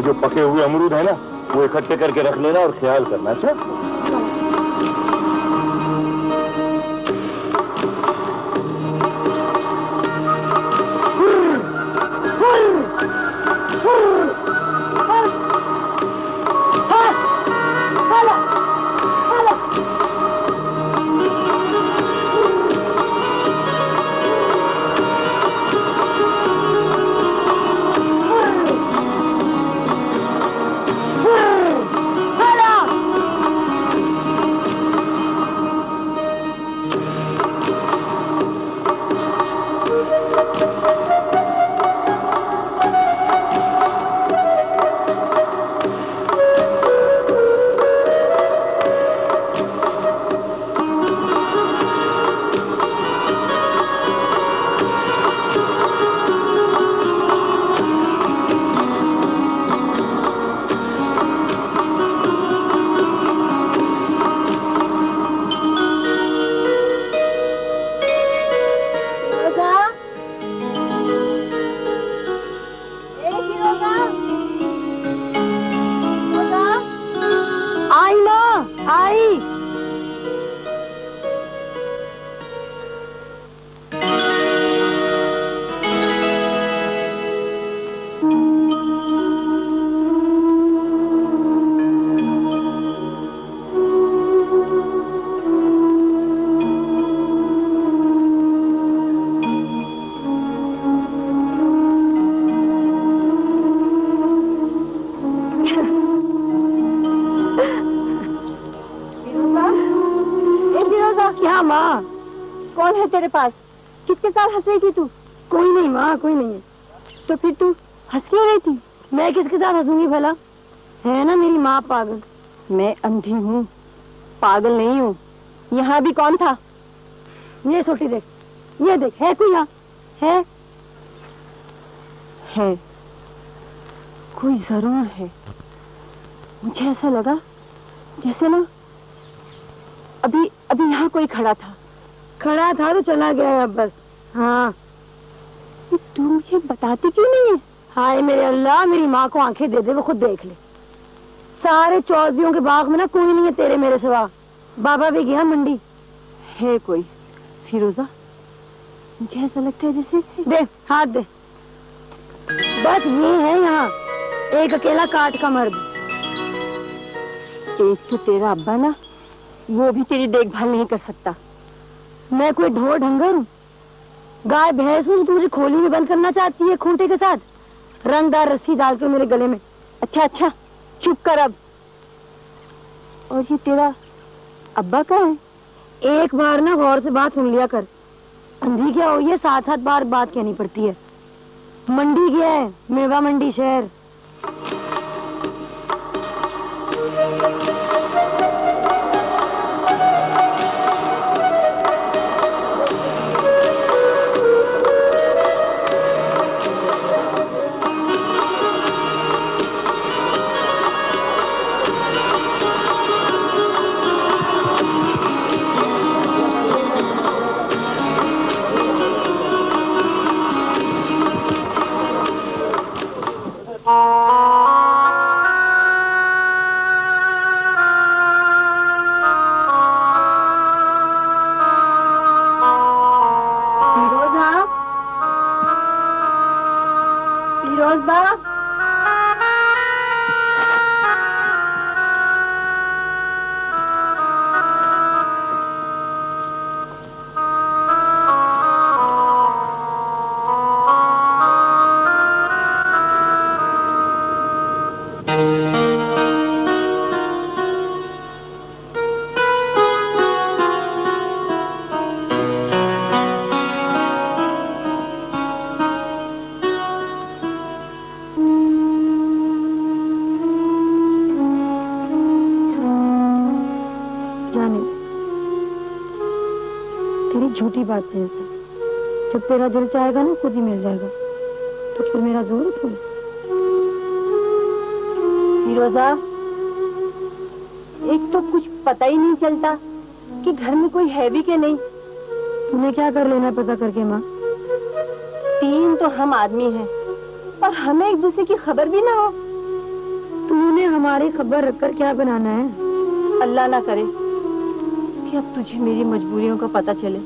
जो पके हुए अमरूद है ना वो इकट्ठे करके रख लेना और ख्याल करना। अच्छा तेरे पास किसके साथ हंस रही थी तू? कोई नहीं माँ, कोई नहीं है। तो फिर तू हंस क्यों रही थी? मैं किसके साथ हंसूंगी भला? है ना मेरी माँ पागल। मैं अंधी हूँ, पागल नहीं हूँ। यहाँ भी कौन था? ये सोटी देख, ये देख, है कोई यहाँ? है कोई जरूर है। मुझे ऐसा लगा जैसे ना अभी अभी यहाँ कोई खड़ा था तो चला गया अब बस। हाँ तू मुझे बताती क्यों नहीं है? हाय मेरे अल्लाह, मेरी माँ को आंखें दे दे, वो खुद देख ले। सारे चौधरियों के बाग में ना कोई नहीं है तेरे मेरे सिवा। बाबा भी गया मंडी। है कोई? फिरोजा, मुझे ऐसा लगता है जैसे। दे हाथ दे। बस ये है यहाँ एक अकेला काट का मर्द। एक तो तेरा अब्बा ना, वो भी तेरी देखभाल नहीं कर सकता। मैं कोई ढोर ढंगर हूँ? गाय भैंस हूँ? तू मुझे खोली में बंद करना चाहती है खूंटे के साथ, रंगदार रस्सी डाल के मेरे गले में? अच्छा चुप कर अब। और ये तेरा अब्बा कहाँ है? एक बार ना गौर से बात सुन लिया कर। अंधी क्या हुई है, 7-7 बार बात कहनी पड़ती है। मंडी गया है, मेवा मंडी शहर। झूठी बात है ऐसा। जब तेरा दिल चाहेगा ना खुद ही मिल जाएगा। तो फिर मेरा जोर है थोड़ा। फिरोजा, एक तो कुछ पता ही नहीं चलता कि घर में कोई है भी कि नहीं। तुम्हें क्या कर लेना पता करके माँ? 3 तो हम आदमी हैं और हमें एक दूसरे की खबर भी ना हो। हमारी खबर रखकर क्या बनाना है? अल्लाह ना करे कि अब तुझे मेरी मजबूरियों का पता चले।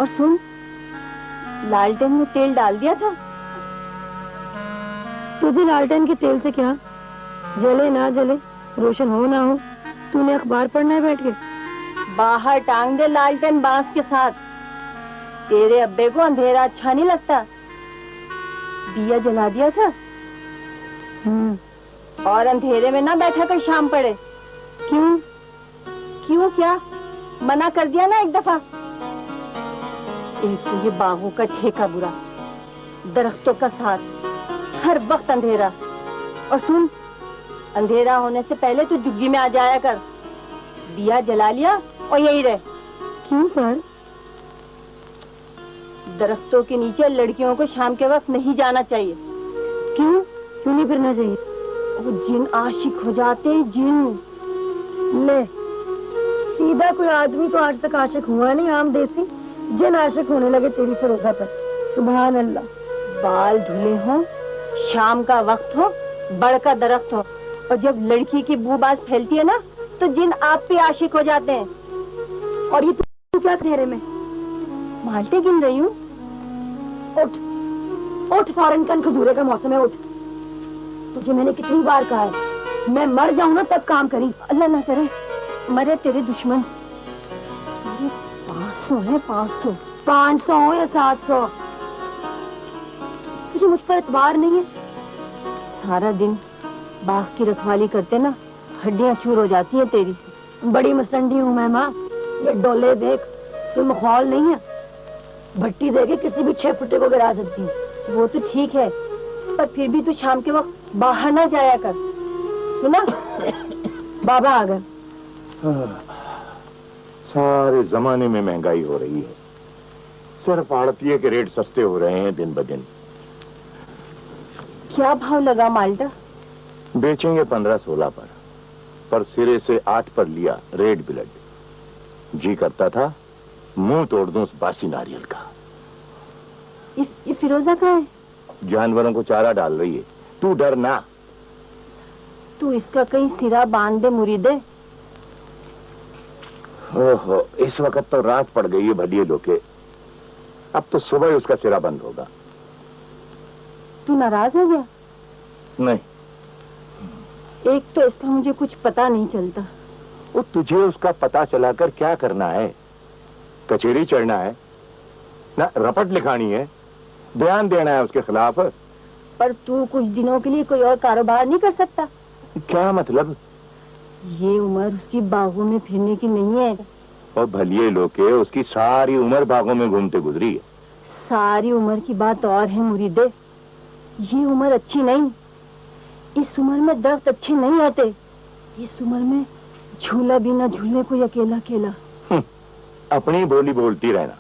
और सुन, लालटेन में तेल डाल दिया था। तुझे लालटेन के तेल से क्या, जले ना जले, रोशन हो ना हो, तूने अखबार पढ़ना है बैठ के? बाहर टांग दे लालटेन बांस के साथ। तेरे अब्बे को अंधेरा अच्छा नहीं लगता। दिया जला दिया था। और अंधेरे में ना बैठा कर शाम पड़े। क्यों? क्यों क्या? मना कर दिया ना एक दफा। एक तो ये बागों का ठेका बुरा, दरख्तों का साथ, हर वक्त अंधेरा। और सुन, अंधेरा होने से पहले तू झुग्गी में आ जाया कर। दिया जला लिया और यही रहे। क्यों पर? दरख्तों के नीचे लड़कियों को शाम के वक्त नहीं जाना चाहिए। क्यों? क्यों नहीं फिरना चाहिए? वो जिन आशिक हो जाते हैं, जिन। ले, सीधा कोई आदमी तो आज तक आशिक हुआ नहीं, आम देसी जिन आशिक होने लगे तेरी फिरोजा पर। सुभान अल्लाह। बाल धुले हो, शाम का वक्त हो, बड़ का दरख्त हो, और जब लड़की की बूबाज फैलती है ना, तो जिन आप पे आशिक हो जाते हैं। और ये तू क्या घेरे में? माल्टे गिन रही हूँ। उठ उठ, फौरन कन खजूरे का मौसम है, उठ। तुझे मैंने कितनी बार कहा है, मैं मर जाऊं ना तब काम करी। अल्लाह ना करे मरे तेरे दुश्मन। 500 है, 500। 500 हो या 700, तुझे मुझ पर एतबार नहीं है? सारा दिन बाग की रखवाली करते ना, हड्डियां चूर हो जाती हैं तेरी। बड़ी मसंडी हूँ मैं माँ। ये डोले देख, कोई मखौल नहीं है। भट्टी देके किसी भी 6 फुटे को गिरा सकती हूँ। वो तो ठीक है, पर फिर भी तू शाम के वक्त बाहर ना जाया कर। सुना? बाबा आ गए। सारे जमाने में महंगाई हो रही है। सिर्फ आड़तिये के रेट सस्ते हो रहे हैं दिन ब दिन। क्या भाव लगा माल्टा? बेचेंगे 15-16 पर सिरे से 8 पर लिया रेड ब्लड। जी करता था मुंह तोड़ दूं उस बासी नारियल का। ये फिरोजा कहाँ है? जानवरों को चारा डाल रही है। तू डर ना। तू इसका कहीं सिरा बांध दे मुरीदे। ओहो, इस वक्त तो रात पड़ गई है भलिए लोके। अब तो सुबह ही उसका सिरा बंद होगा। तू नाराज हो गया? नहीं। एक तो इसका मुझे कुछ पता नहीं चलता। वो तुझे उसका पता चलाकर क्या करना है? कचेरी चढ़ना है ना, रपट लिखानी है, बयान देना है उसके खिलाफ। पर तू कुछ दिनों के लिए कोई और कारोबार नहीं कर सकता? क्या मतलब? ये उम्र उसकी बागों में फिरने की नहीं है। और भलिए लोके उसकी सारी उम्र बागों में घूमते गुजरी है। सारी उम्र की बात और है मुरीदे। ये उम्र अच्छी नहीं। इस उम्र में दर्द अच्छे नहीं होते। इस उम्र में झूला भी ना झूलने कोई अकेला अकेला। अपनी बोली बोलती रहना।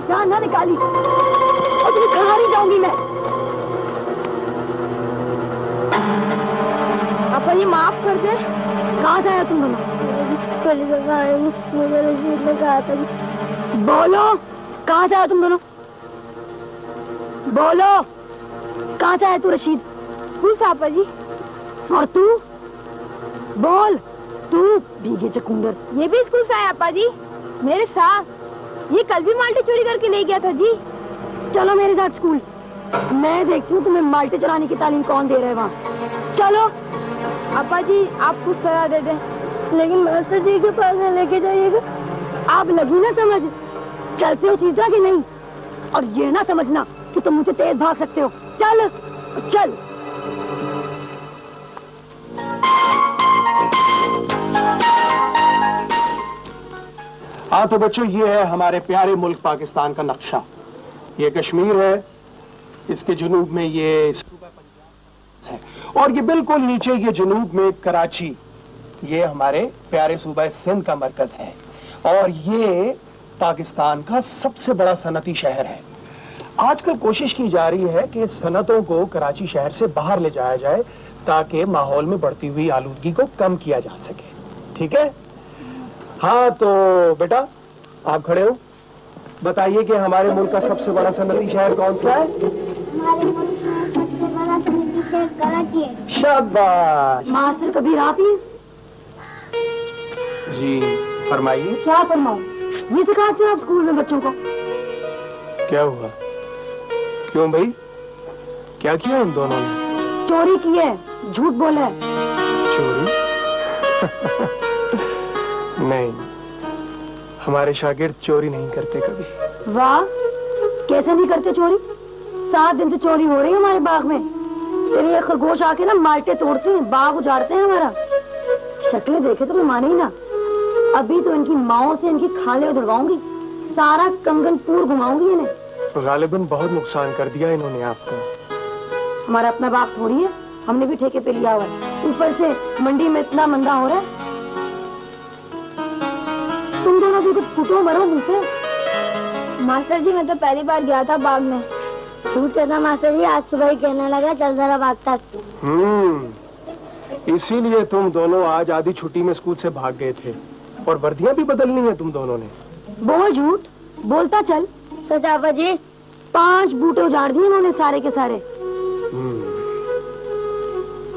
जान ना निकाली और तुम्हें कहाँ नहीं जाऊंगी मैं। पापा जी माफ कर दे। कहाँ से आया तुम दोनों? मुझे रशीद ने कहा था। बोलो, कहाँ से आया तुम दोनों? बोलो, कहाँ से आया तू रशीद? स्कूल से पापा जी। और तू बोल, तू भीगे चकुंदर। ये भी स्कूल से आया पापा जी, मेरे साथ। ये कल भी माल्टे चोरी करके ले गया था जी। चलो मेरे साथ स्कूल, मैं देखती हूँ तुम्हें माल्टे चुराने की तालीम कौन दे रहा है वहाँ। चलो। पापा जी आप कुछ सजा दे दें, लेकिन मास्टर जी के पास लेके जाइएगा। आप लगी ना समझ, चलते हो सीधा कि नहीं? और ये ना समझना कि तुम मुझे तेज भाग सकते हो। चल चल। हाँ तो बच्चों, ये है हमारे प्यारे मुल्क पाकिस्तान का नक्शा। ये कश्मीर है, इसके जुनूब में ये सूबा पंजाब है, और ये बिल्कुल नीचे ये जुनूब में कराची, ये हमारे प्यारे सूबा सिंध का मरकज है, और ये पाकिस्तान का सबसे बड़ा सनती शहर है। आजकल कोशिश की जा रही है कि सनतों को कराची शहर से बाहर ले जाया जाए ताकि माहौल में बढ़ती हुई आलूदगी को कम किया जा सके। ठीक है? हाँ तो बेटा आप खड़े हो, बताइए कि हमारे मुल्क का सबसे बड़ा सनती शहर कौन सा है? हमारे मुल्क में सबसे बड़ा सनती शहर कराची है। शाबाश मास्टर कबीर आप ही? जी, फरमाइए। क्या फरमाऊं? ये सिखाते हो आप स्कूल में बच्चों को? क्या हुआ? क्यों भाई, क्या किया इन दोनों ने? चोरी की है, झूठ बोला है। चोरी? नहीं, हमारे शागिर्द चोरी नहीं करते कभी। वाह, कैसे नहीं करते चोरी? 7 दिन से चोरी हो रही है हमारे बाग में। तेरे ये खरगोश आके ना माल्टे तोड़ते हैं, बाग उजाड़ते हैं हमारा। शक्लें देखे तो मैं माने ही ना। अभी तो इनकी माओ से इनकी खाले उधड़वाऊंगी, सारा कंगन पूर घुमाऊंगी इन्हें। गालिबन बहुत नुकसान कर दिया इन्होंने आपका। हमारा अपना बाग थोड़ी है, हमने भी ठेके पे लिया हुआ है। ऊपर से मंडी में इतना मंदा हो रहा है। तुम दोनों भी कुछ फूटो मरो मुझसे। मास्टर जी मैं तो पहली बार गया था बाग में। झूठ कहता मास्टर जी, आज सुबह ही कहने लगा चल जरा बाग तक। इसीलिए तुम दोनों आज आधी छुट्टी में स्कूल से भाग गए थे, और वर्दियां भी बदलनी है तुम दोनों ने। बोल झूठ, बोलता चल। सच आपा जी। 5 बूटे उजाड़ दिए इन्होंने सारे के सारे।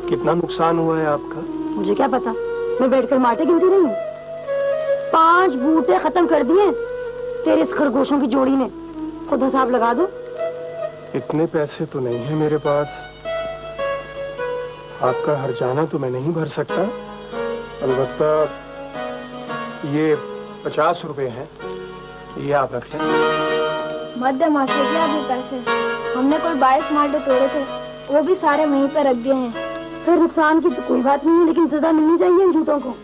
कितना नुकसान हुआ है आपका? मुझे क्या पता, मैं बैठकर माटे गिनती नहीं हूँ। 5 बूटे खत्म कर दिए तेरे इस खरगोशों की जोड़ी ने। खुद हिसाब लगा दो। इतने पैसे तो नहीं है मेरे पास, आपका हर्जाना तो मैं नहीं भर सकता। अलबत्ता ये 50 रुपए हैं, ये आप रख लें। मध्य मास्टर जी अभी पैसे, हमने कुल 22 माल्टे तोड़े थे, वो भी सारे वहीं पे रख दिए हैं। फिर नुकसान की तो कोई बात नहीं है, लेकिन सजा मिलनी चाहिए इन झूठों को।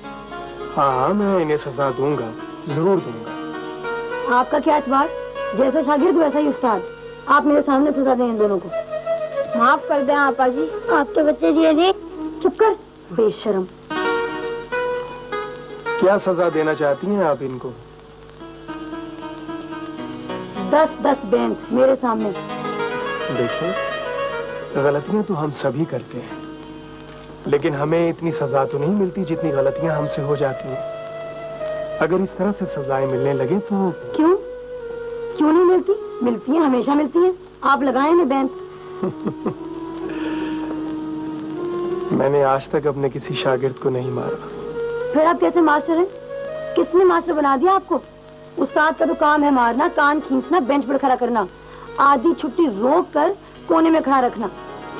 हाँ, मैं इन्हें सजा दूंगा, जरूर दूंगा। आपका क्या एतबार, जैसा शागिर्द वैसा ही उस्ताद। आप मेरे सामने सजा दें इन दोनों को। माफ कर दें आपा जी। आपके बच्चे दिए जी। चुप कर बेशरम। क्या सजा देना चाहती हैं आप इनको? 10-10 बेंच मेरे सामने। देखिए, गलतियां तो हम सभी करते हैं, लेकिन हमें इतनी सजा तो नहीं मिलती जितनी गलतियां हमसे हो जाती हैं। अगर इस तरह से सजाएं मिलने लगे तो क्यों क्यों नहीं मिलती? मिलती है, हमेशा मिलती है। आप लगाए ना बेंच। मैंने आज तक अपने किसी शागिर्द को नहीं मारा। फिर आप कैसे मास्टर हैं? किसने मास्टर बना दिया आपको? उस्ताद का तो काम है मारना, कान खींचना, बेंच पर खड़ा करना, आधी छुट्टी रोक कर कोने में खड़ा रखना।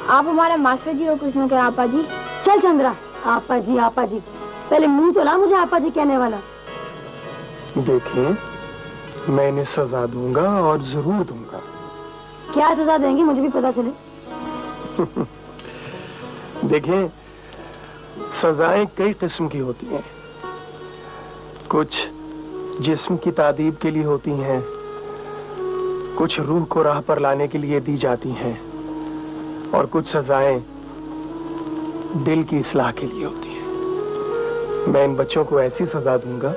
आप हमारे मास्टर जी को कुछ न कहे आपा जी। चल चंद्रा, आपा जी आपा जी, पहले मुंह तो ला मुझे आपा जी कहने वाला। देखिए, मैं इन्हें सजा दूंगा और जरूर दूंगा। क्या सजा देंगे मुझे भी पता चले। देखें, सजाएं कई किस्म की होती हैं। कुछ जिस्म की तादीब के लिए होती हैं, कुछ रूह को राह पर लाने के लिए दी जाती हैं, और कुछ सजाएं दिल की इस्लाह के लिए होती हैं। मैं इन बच्चों को ऐसी सजा दूंगा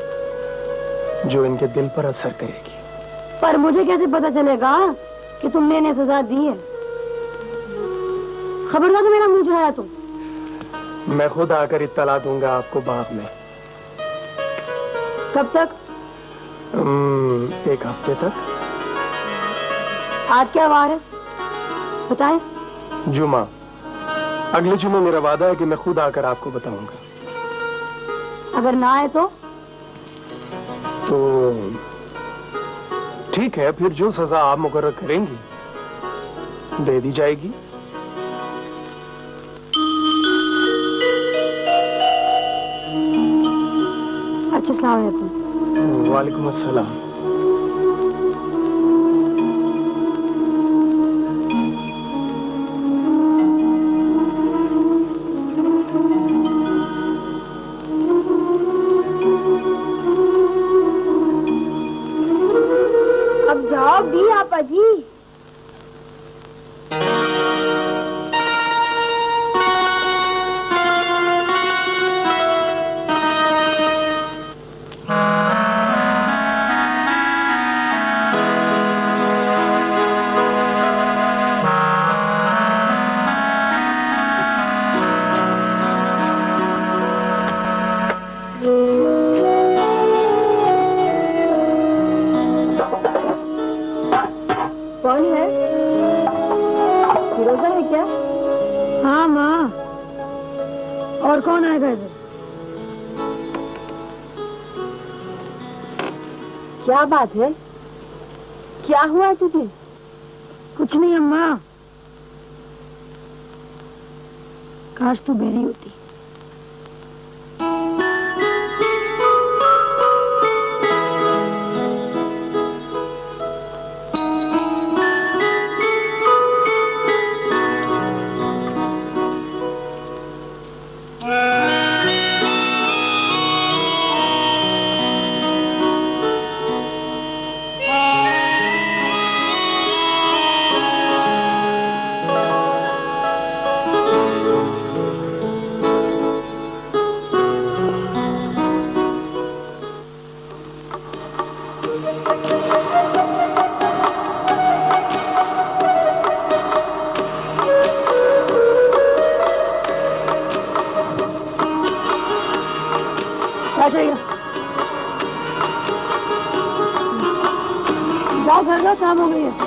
जो इनके दिल पर असर करेगी। पर मुझे कैसे पता चलेगा कि तुमने इन्हें सजा दी है? खबरदार तो मेरा मुंह चढ़ाया तुम। मैं खुद आकर इत्तला दूंगा आपको बाग में। कब तक? एक हफ्ते तक। आज क्या वार है बताएं? जुमा। अगले जुमे मेरा वादा है कि मैं खुद आकर आपको बताऊंगा। अगर ना आए तो ठीक है, फिर जो सजा आप मुकर्रर करेंगी दे दी जाएगी। अच्छा, अस्सलाम वालेकुम। वालेकुम अस्सलाम। अब जाओ भी आपा जी। कौन है? फिरोजा है क्या? हाँ माँ, और कौन आएगा इधर? क्या बात है? क्या हुआ तुझे? कुछ नहीं अम्मा, काश तू मेरी होती। जाओ घर जाओ, शाम हो गई है।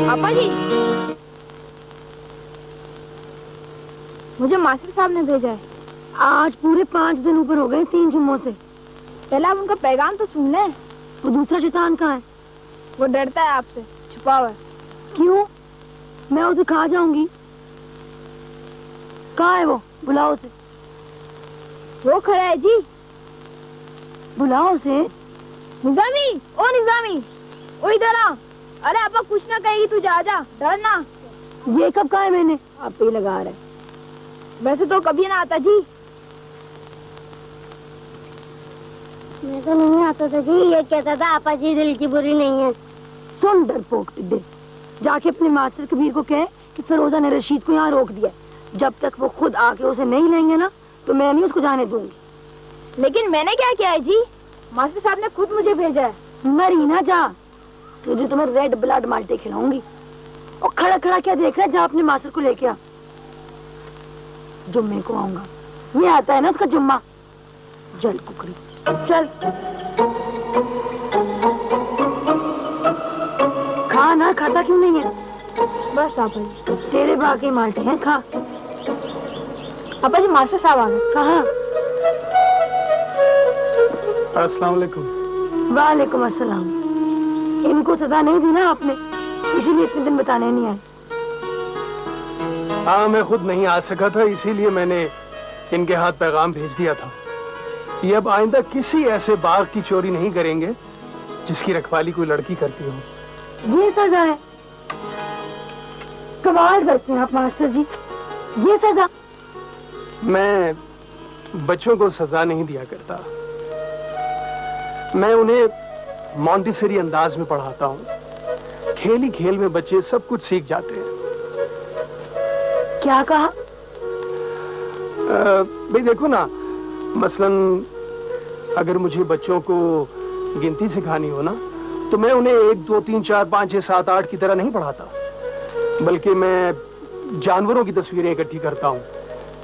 पापा जी, मुझे मास्टर साहब ने भेजा है, आज पूरे 5 दिन ऊपर हो गए 3 जुम्मों से। पहले आप उनका पैगाम तो सुन लें। वो दूसरा शैतान कहाँ है? वो डरता है आपसे, छुपा हुआ है। क्यों? मैं उसे कहाँ जाऊंगी? कहाँ है वो? बुलाओ उसे। वो खड़ा है जी। बुलाओ उसे। निजामी, ओ निजामी, ओ इधर आ। अरे आपा कुछ ना कहेगी, तू जा जा, डरना। ये कब कहा है मैंने? आप पे ही लगा रहा है। वैसे तो कभी ना आता जी। मैं तो नहीं आता था जी, ये कहता था आपा जी दिल की बुरी नहीं है। सुन डरपोक टिड्डे, जाके अपने मास्टर कबीर को कहे कि फिरोजा ने रशीद को यहाँ रोक दिया। जब तक वो खुद आके उसे नहीं लेंगे ना, तो मैं नहीं उसको जाने दूंगी। लेकिन मैंने क्या किया है जी? मास्टर साहब ने खुद मुझे भेजा है। मरी ना जा, तुझे तो मैं रेड ब्लड माल्टे खिलाऊंगी। और खड़ा खड़ा क्या देख रहा है? जा अपने मास्टर को लेके आ। जुम्मे को आऊंगा। ये आता है ना उसका जुम्मा। जल कुकड़ी चल। खा ना, खाता क्यों नहीं है? बस आपा जी। तेरे बाकी माल्टे हैं, खा। आपा जी मास्टर साहब आ गए। कहाँ? अस्सलाम वालेकुम। वालेकुम अस्सलाम। इनको सजा नहीं दी ना आपने, इसीलिए इतने दिन बताने नहीं आए। हाँ, मैं खुद नहीं आ सका था, इसीलिए मैंने इनके हाथ पैगाम भेज दिया था। ये अब आइंदा किसी ऐसे बाग की चोरी नहीं करेंगे जिसकी रखवाली कोई लड़की करती हो। ये सजा है? कमाल करते हैं आप मास्टर जी, ये सजा? मैं बच्चों को सजा नहीं दिया करता, मैं उन्हें मॉन्टेसरी अंदाज में पढ़ाता हूँ। खेल ही खेल में बच्चे सब कुछ सीख जाते हैं। क्या कहा? भाई देखो ना, मसलन अगर मुझे बच्चों को गिनती सिखानी हो ना, तो मैं उन्हें 1 2 3 4 5 6 7 8 की तरह नहीं पढ़ाता, बल्कि मैं जानवरों की तस्वीरें इकट्ठी करता हूँ।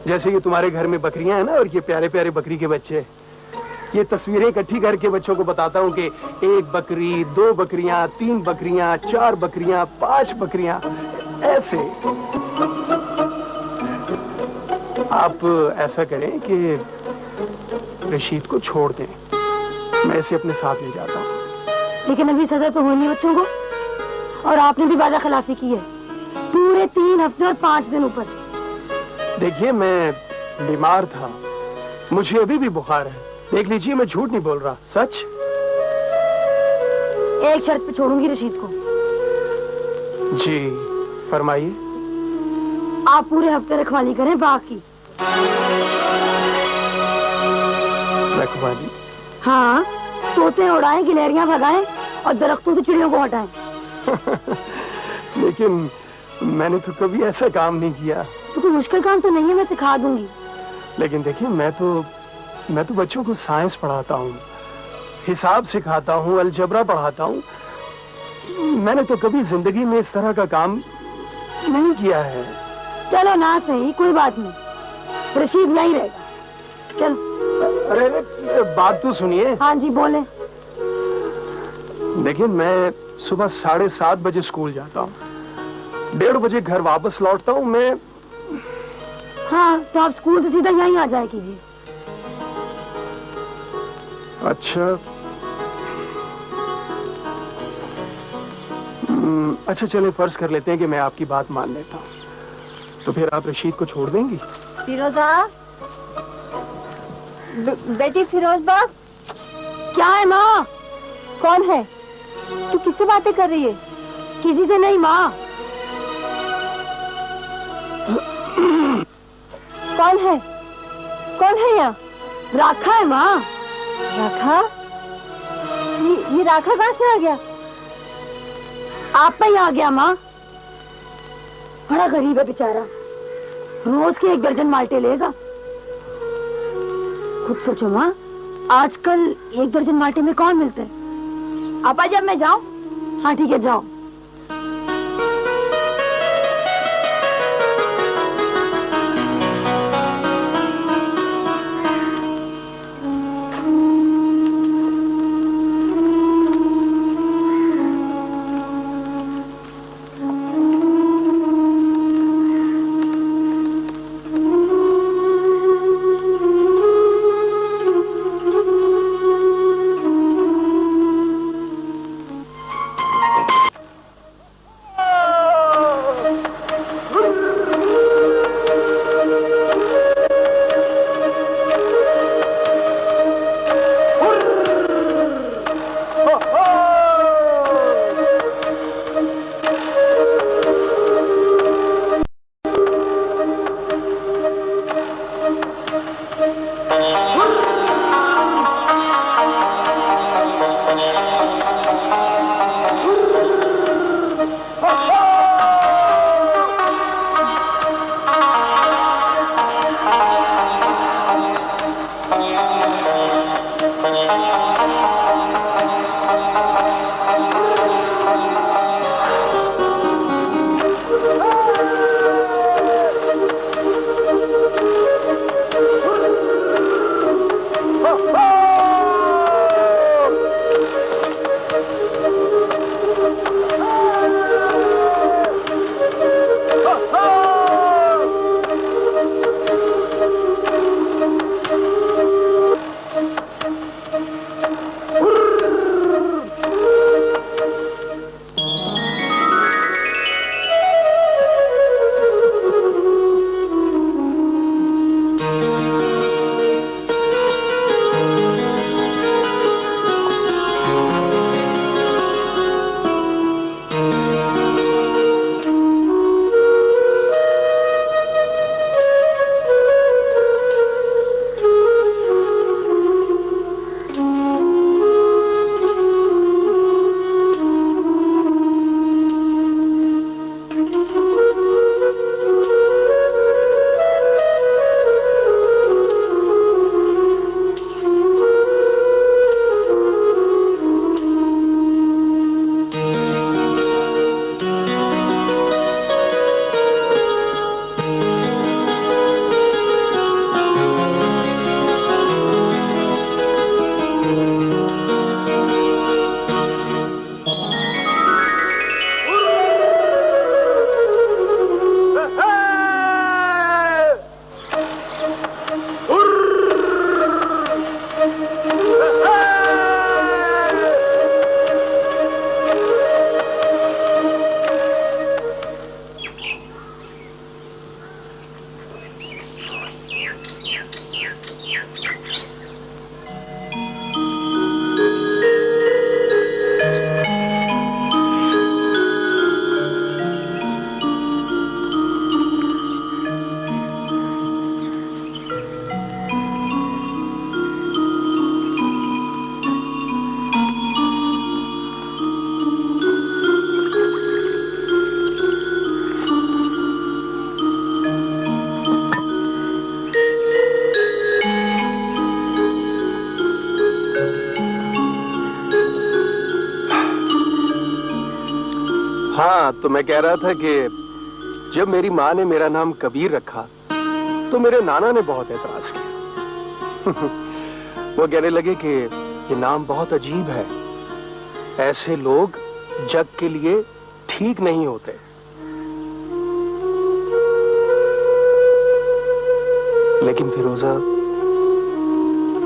जैसे ये तुम्हारे घर में बकरियां हैं ना, और ये प्यारे प्यारे बकरी के बच्चे, ये तस्वीरें इकट्ठी करके बच्चों को बताता हूँ कि 1 बकरी, 2 बकरियां, 3 बकरियां, 4 बकरियां, 5 बकरियां, ऐसे। आप ऐसा करें कि रशीद को छोड़ दें, मैं इसे अपने साथ ले जाता हूँ। लेकिन अभी सजा तो होनी है बच्चों को, और आपने भी वादा खिलाफी की है। पूरे 3 हफ्ते और 5 दिन ऊपर। देखिए, मैं बीमार था, मुझे अभी भी बुखार है। देख लीजिए, मैं झूठ नहीं बोल रहा, सच। एक शर्त पे छोड़ूंगी रशीद को। जी फरमाइए। आप पूरे हफ्ते रखवाली करें बाग की। रखवाली? हाँ, तोते उड़ाएं, गिलहरियां भगाएं और दरख्तों से चिड़ियों को हटाएं। लेकिन मैंने तो कभी ऐसा काम नहीं किया। तो कोई मुश्किल काम तो नहीं है, मैं सिखा दूंगी। लेकिन देखिए, मैं तो बच्चों को साइंस पढ़ाता हूँ, हिसाब सिखाता हूँ, अलजबरा पढ़ाता हूँ। मैंने तो कभी जिंदगी में इस तरह का काम नहीं किया है। चलो ना सही, कोई बात नहीं, रशीद यहीं रहेगा। चल। अरे बात तो सुनिए। हाँ जी बोले। देखिए, मैं सुबह 7:30 बजे स्कूल जाता हूँ, 1:30 बजे घर वापस लौटता हूँ मैं। हाँ, तो आप स्कूल से सीधा यहीं आ जाए कीजिए। अच्छा, अच्छा चले, फर्ज कर लेते हैं कि मैं आपकी बात मान लेता हूँ, तो फिर आप रशीद को छोड़ देंगी? फिरोजा, बेटी फिरोजबा। क्या है माँ? कौन है? तू किससे बातें कर रही है? किसी से नहीं माँ। कौन है? कौन है यहाँ? राखा है माँ। राखा? ये राखा कहाँ से आ गया? आप पे ही आ गया माँ। बड़ा गरीब है बेचारा, रोज के 1 दर्जन माल्टे लेगा। खुद सोचो माँ, आजकल 1 दर्जन माल्टे में कौन मिलते हैं? आपा जब मैं जाऊं? हाँ ठीक है, जाओ। हाँ, तो मैं कह रहा था कि जब मेरी माँ ने मेरा नाम कबीर रखा तो मेरे नाना ने बहुत एतराज किया। वो कहने लगे कि ये नाम बहुत अजीब है, ऐसे लोग जग के लिए ठीक नहीं होते। लेकिन फिरोजा,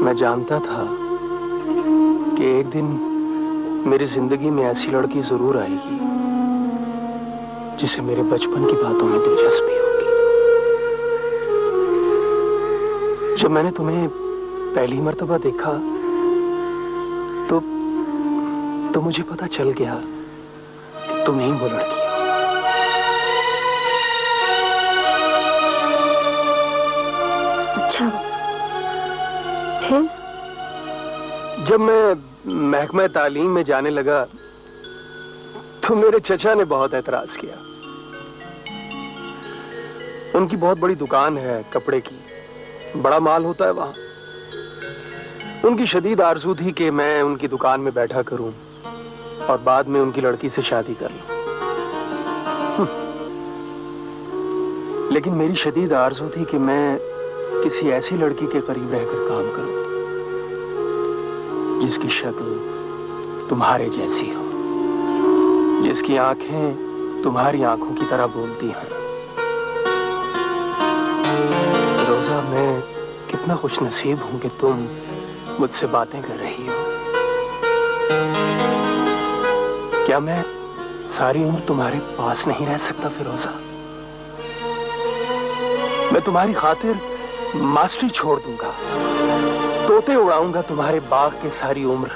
मैं जानता था कि एक दिन मेरी जिंदगी में ऐसी लड़की जरूर आएगी जिसे मेरे बचपन की बातों में दिलचस्पी होगी। जब मैंने तुम्हें पहली मर्तबा देखा तो मुझे पता चल गया कि तुम ही वो लड़की हो। अच्छा, फिर जब मैं महकमा तालीम में जाने लगा तो मेरे चचा ने बहुत एतराज किया। उनकी बहुत बड़ी दुकान है कपड़े की, बड़ा माल होता है वहां। उनकी शदीद आरज़ू थी कि मैं उनकी दुकान में बैठा करूं और बाद में उनकी लड़की से शादी कर लूं। लेकिन मेरी शदीद आरज़ू थी कि मैं किसी ऐसी लड़की के करीब रहकर काम करूं जिसकी शक्ल तुम्हारे जैसी हो, जिसकी आंखें तुम्हारी आंखों की तरह बोलती हैं। रोजा, मैं कितना खुशनसीब हूं कि तुम मुझसे बातें कर रही हो। क्या मैं सारी उम्र तुम्हारे पास नहीं रह सकता फिरोजा? मैं तुम्हारी खातिर मास्टरी छोड़ दूंगा, तोते उड़ाऊंगा तुम्हारे बाग के सारी उम्र।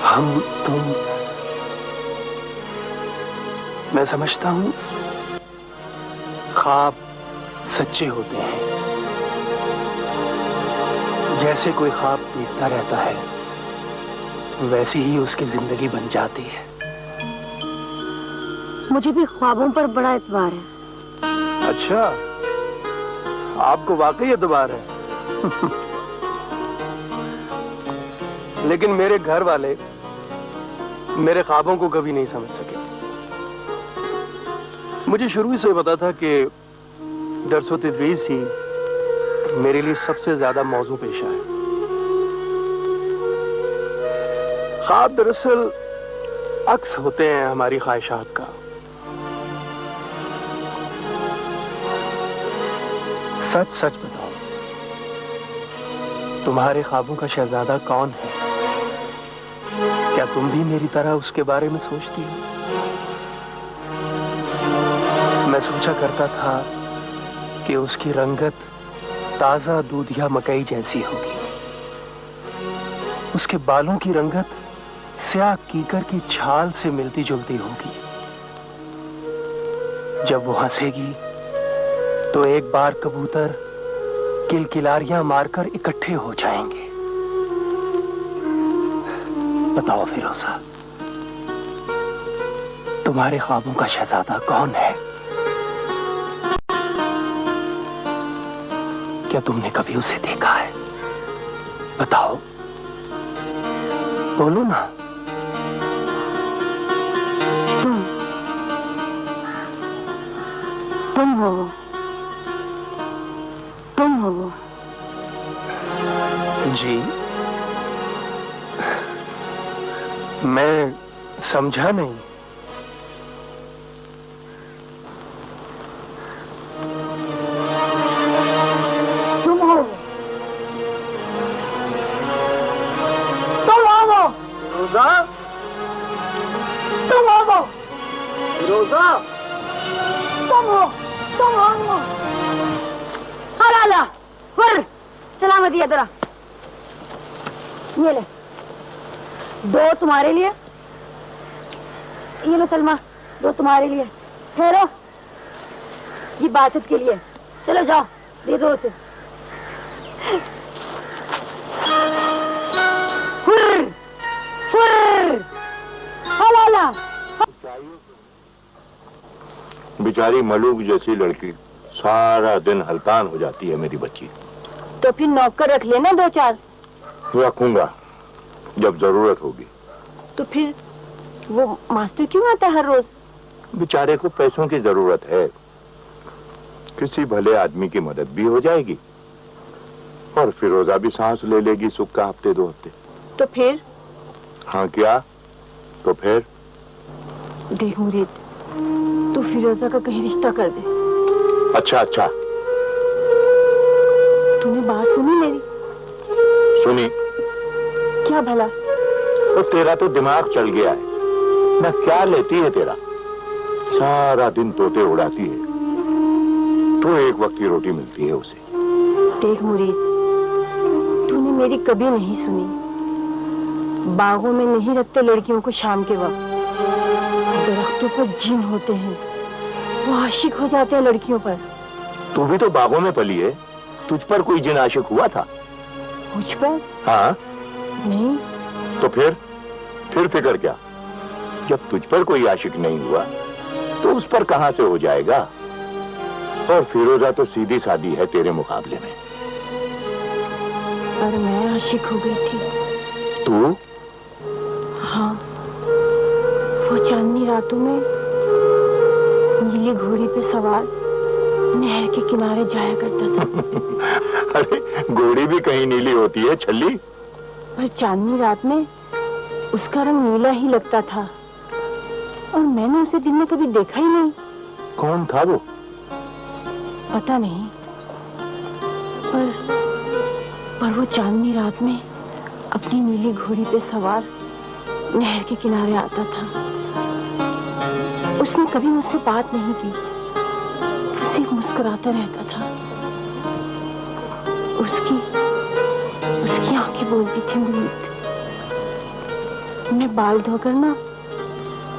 हम तुम, मैं समझता हूं ख्वाब सच्चे होते हैं। जैसे कोई ख्वाब देखता रहता है वैसी ही उसकी जिंदगी बन जाती है। मुझे भी ख्वाबों पर बड़ा एतबार है। अच्छा, आपको वाकई एतबार है। लेकिन मेरे घर वाले मेरे ख्वाबों को कभी नहीं समझ सके। मुझे शुरू से पता था कि दर्स व तदरीस ही मेरे लिए सबसे ज्यादा मौजू पेशा है। ख्वाब दरअसल अक्स होते हैं हमारी ख्वाहिशात का। सच सच बताओ, तुम्हारे ख्वाबों का शहजादा कौन है? क्या तुम भी मेरी तरह उसके बारे में सोचती हो? मैं सोचा करता था कि उसकी रंगत ताजा दूध या मकई जैसी होगी, उसके बालों की रंगत स्याह कीकर की छाल से मिलती जुलती होगी। जब वो हंसेगी तो एक बार कबूतर किलकिलारियां मारकर इकट्ठे हो जाएंगे। बताओ फिरोजा, तुम्हारे ख्वाबों का शहजादा कौन है? क्या तुमने कभी उसे देखा है? बताओ, बोलो ना। तुम हो वो, तुम हो वो। जी, मैं समझा नहीं। तुम हो वो, तुम हो वो, फिरोजा, तुम हो वो, फिरोजा। तुम हो वो। हलाला, फुर, सलामती है तेरा। ये ले, दो तुम्हारे लिए। ये लो सलमा, दो तुम्हारे लिए। ठहरो, ये बासत के लिए। चलो जाओ, दे दो उसे। फुर, फुर, हलाला। बेचारी मलूक जैसी लड़की सारा दिन हलकान हो जाती है मेरी बच्ची। तो फिर नौकर रख लेना दो चार। रखूंगा जब जरूरत होगी। तो फिर वो मास्टर क्यों आता है हर रोज? बेचारे को पैसों की जरूरत है, किसी भले आदमी की मदद भी हो जाएगी और फिरोजा भी सांस ले लेगी सुख का हफ्ते दो हफ्ते। तो फिर? हाँ क्या? तो फिर देख मुरीद, तू फिरोजा का कहीं रिश्ता कर दे। अच्छा अच्छा, तूने बात सुनी मेरी? सुनी। क्या भला? तो तेरा तो दिमाग चल गया है ना। क्या लेती है तेरा? सारा दिन तोते उड़ाती है, तो एक वक्त की रोटी मिलती है उसे। देख मुरीद, तूने मेरी कभी नहीं सुनी। बागों में नहीं रखते लड़कियों को शाम के वक्त। दरख्तों पर जिन होते हैं, वो आशिक हो जाते हैं लड़कियों पर। तू भी तो बागों में पली है, तुझ पर कोई जिन आशिक हुआ था? मुझ पर? हाँ। नहीं। तो फिर फिक्र क्या? जब तुझ पर कोई आशिक नहीं हुआ तो उस पर कहां से हो जाएगा? और फिरोजा तो सीधी सादी है तेरे मुकाबले में। पर मैं आशिक हो गई थी। तू? हाँ, वो चांदनी रातों में नीली घोड़ी पे सवार नहर के किनारे जाया करता था। अरे घोड़ी भी कहीं नीली होती है छल्ली? पर चांदनी रात में उसका रंग नीला ही लगता था और मैंने उसे दिन में कभी देखा ही नहीं। कौन था वो? पता नहीं, पर वो चांदनी रात में अपनी नीली घोड़ी पे सवार नहर के किनारे आता था। उसने कभी मुझसे बात नहीं की, वो सिर्फ मुस्कुराता रहता था। उसकी आंखें बोलती थी उम्मीद। मैं बाल धोकर ना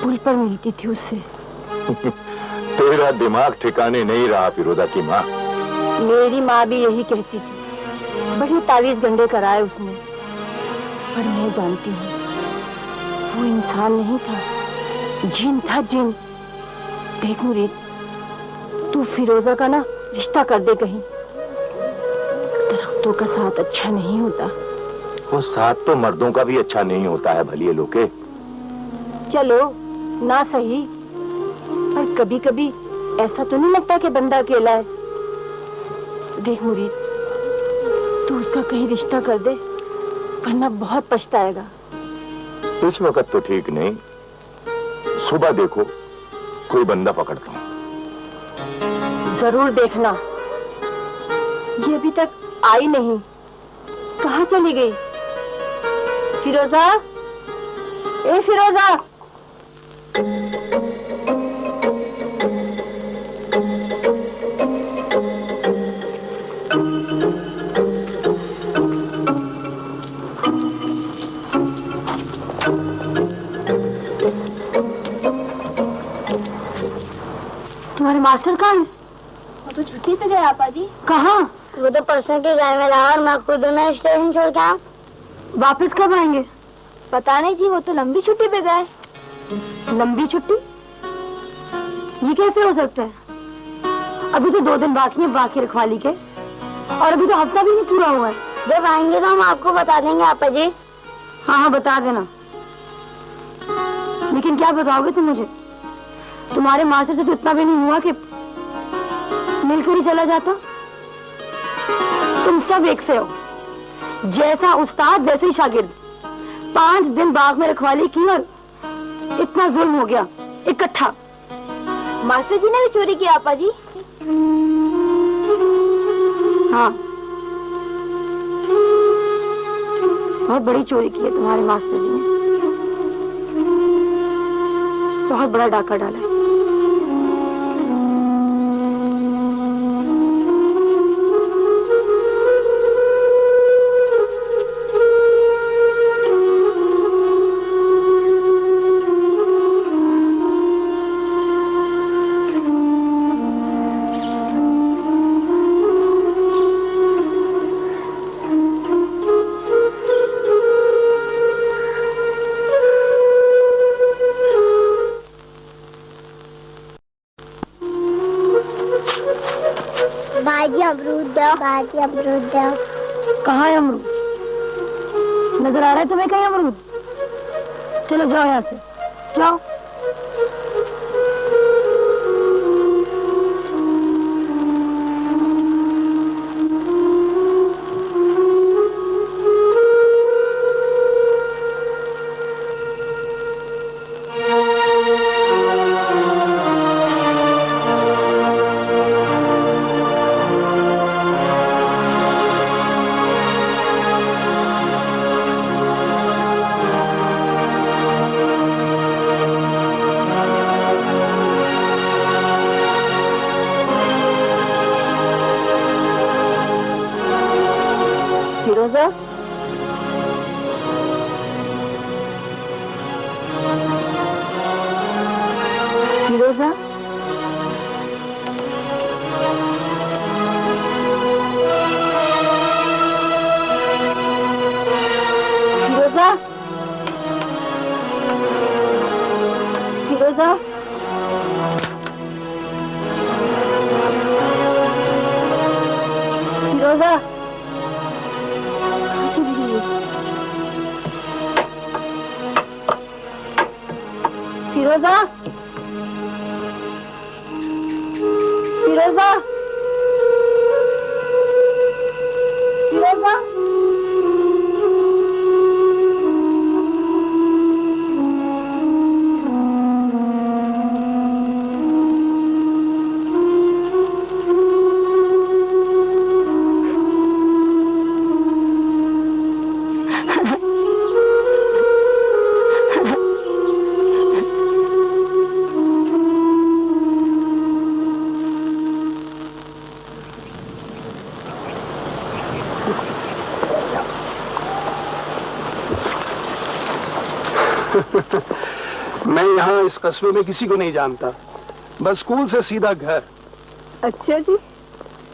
पुल पर मिलती थी उससे। तेरा दिमाग ठिकाने नहीं रहा फिरोजा की माँ। मेरी माँ भी यही कहती थी। बड़े तावीज गंडे कराए उसने, पर मैं जानती हूँ वो इंसान नहीं था, जिन था जिन। देख मुरीद, तू फिरोजा का ना रिश्ता कर दे कहीं। दरख्तों का साथ अच्छा नहीं होता। वो साथ तो मर्दों का भी अच्छा नहीं होता है भलिए लोके। चलो ना सही, पर कभी कभी ऐसा तो नहीं लगता कि बंदा अकेला है। देख मुरीद, तू उसका कहीं रिश्ता कर दे, वरना बहुत पछताएगा। इस वक्त तो ठीक नहीं, सुबह देखो कोई बंदा पकड़ता हूं। जरूर देखना। ये अभी तक आई नहीं, कहाँ चली गई? फिरोजा, ए फिरोजा। तुम्हारे मास्टर कहाँ हैं? वो तो छुट्टी पे गए आपा जी। कहाँ? वो तो परसों के घर में रहा और मैं खुद उन्हें स्टेशन छोड़ के आऊं। वापस कब आएंगे? पता नहीं जी, वो तो लंबी छुट्टी पे गए। लंबी छुट्टी? ये कैसे हो सकता है? अभी तो 2 दिन बाकी है बाकी रखवाली के, और अभी तो हफ्ता भी नहीं पूरा हुआ है। जब आएंगे तो हम आपको बता देंगे आपा जी। हाँ हाँ बता देना। लेकिन क्या बताओगे तुम मुझे? तुम्हारे मास्टर से तो इतना भी नहीं हुआ कि मिलकर ही चला जाता? तुम सब एक से हो, जैसा उस्ताद वैसे ही शागिर्द। 5 दिन बाग में रखवाली की और इतना जुल्म हो गया इकट्ठा। मास्टर जी ने भी चोरी की आपा जी। हाँ, बहुत बड़ी चोरी की है तुम्हारे मास्टर जी ने। बहुत बड़ा डाका डाला है। भाजी अमरूद दो, भाजी अमरूद दो। कहाँ है अमरूद? नजर आ रहा है तुम्हें कहीं अमरूद? चलो जाओ यहाँ से, जाओ। फिरोजा, फिरोजा, फिरोजा, फिरोजा, फिरोजा। फिरोजा, फिरोजा, फिरोजा। मैं यहाँ इस कस्बे में किसी को नहीं जानता, बस स्कूल से सीधा घर। अच्छा जी।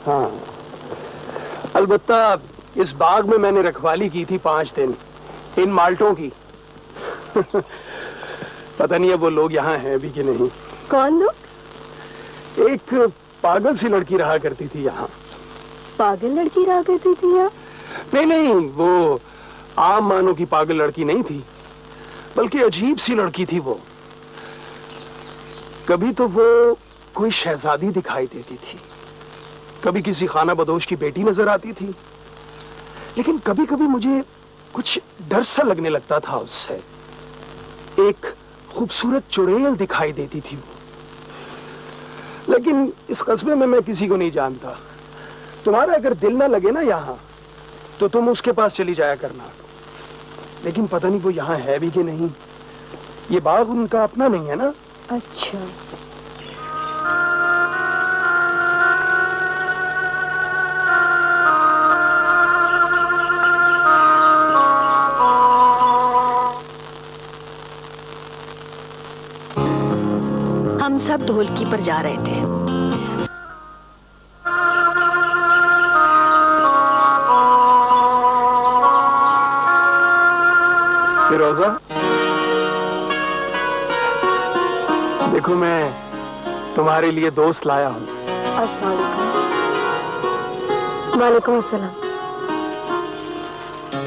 हाँ, अलबत्ता इस बाग में मैंने रखवाली की थी 5 दिन, इन माल्टों की। पता नहीं अब वो लोग यहाँ हैं भी कि नहीं। कौन लोग? एक पागल सी लड़की रहा करती थी यहाँ। पागल लड़की रहा करती थी यहाँ? नहीं नहीं, वो आम मानो की पागल लड़की नहीं थी, बल्कि अजीब सी लड़की थी वो। कभी तो वो कोई शहजादी दिखाई देती थी, कभी किसी खाना बदोश की बेटी नजर आती थी, लेकिन कभी कभी मुझे कुछ डर सा लगने लगता था उससे। एक खूबसूरत चुड़ैल दिखाई देती थी वो। लेकिन इस कस्बे में मैं किसी को नहीं जानता। तुम्हारा अगर दिल ना लगे ना यहाँ, तो तुम उसके पास चली जाया करना। लेकिन पता नहीं वो यहाँ है भी कि नहीं। ये बाग उनका अपना नहीं है ना। अच्छा। हम सब ढोलकी पर जा रहे थे। फिरोजा, देखो मैं तुम्हारे लिए दोस्त लाया हूँ। वालेकुम अस्सलाम।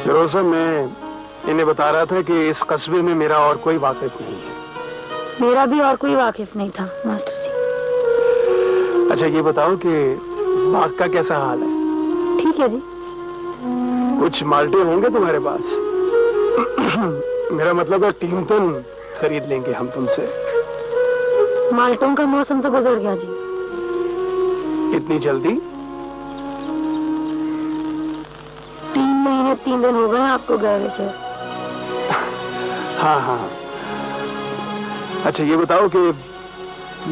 फिरोजा, मैं इन्हें बता रहा था कि इस कस्बे में मेरा और कोई वाकिफ नहीं है। मेरा भी और कोई वाकिफ नहीं था मास्टर जी। अच्छा ये बताओ कि बाग का कैसा हाल है? ठीक है जी। कुछ माल्टे होंगे तुम्हारे पास? मेरा मतलब है कीमतन खरीद लेंगे हम तुमसे। माल्टों का मौसम तो गुजर गया जी। इतनी जल्दी? 3 महीने 3 दिन हो गए आपको गए हुए से। हाँ हाँ। अच्छा ये बताओ कि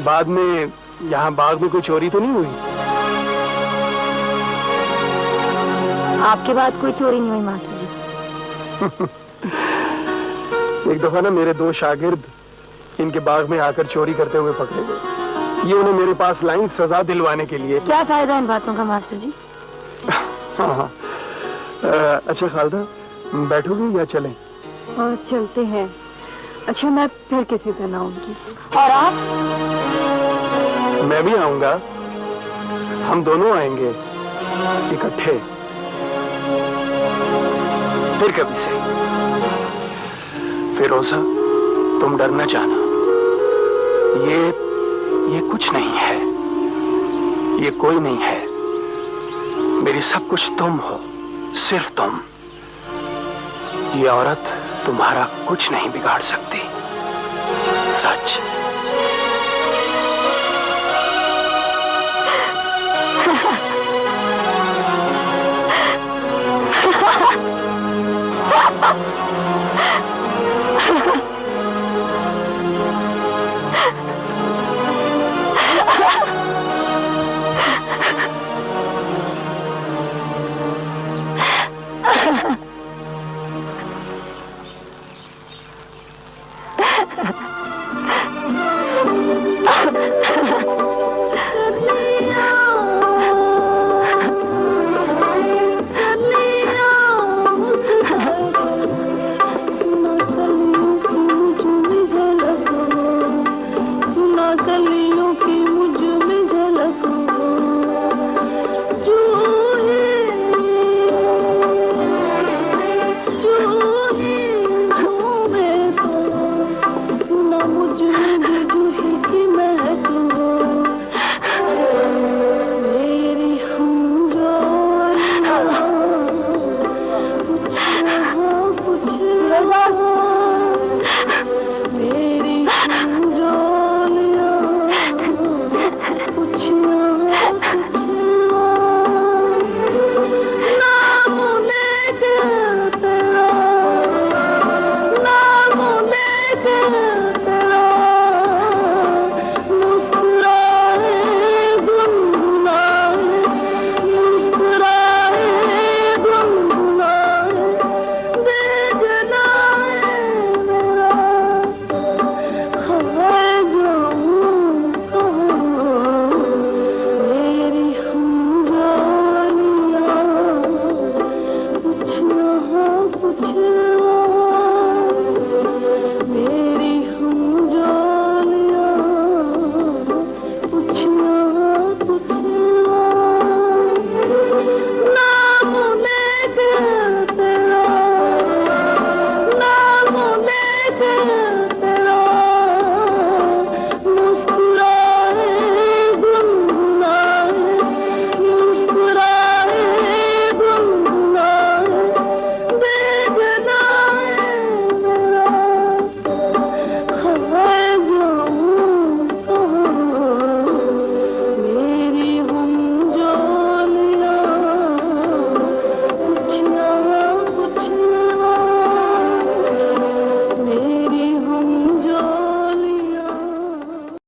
बाद में यहाँ बाग में कोई चोरी तो नहीं हुई? आपके बाद कोई चोरी नहीं हुई मास्टर जी। एक दफा ना मेरे 2 शागिर्द इनके बाग में आकर चोरी करते हुए पकड़े गए। ये उन्हें मेरे पास लाई सजा दिलवाने के लिए। क्या फायदा इन बातों का मास्टर जी? हाँ हाँ। अच्छा खालदा, बैठोगी या चलें? और चलते हैं। अच्छा मैं फिर किसी दिन आऊंगी। और आप? मैं भी आऊंगा। हम दोनों आएंगे इकट्ठे, फिर कभी से। फिरोजा, तुम डर न जाना। ये कुछ नहीं है, ये कोई नहीं है। मेरी सब कुछ तुम हो, सिर्फ तुम। ये औरत तुम्हारा कुछ नहीं बिगाड़ सकती, सच।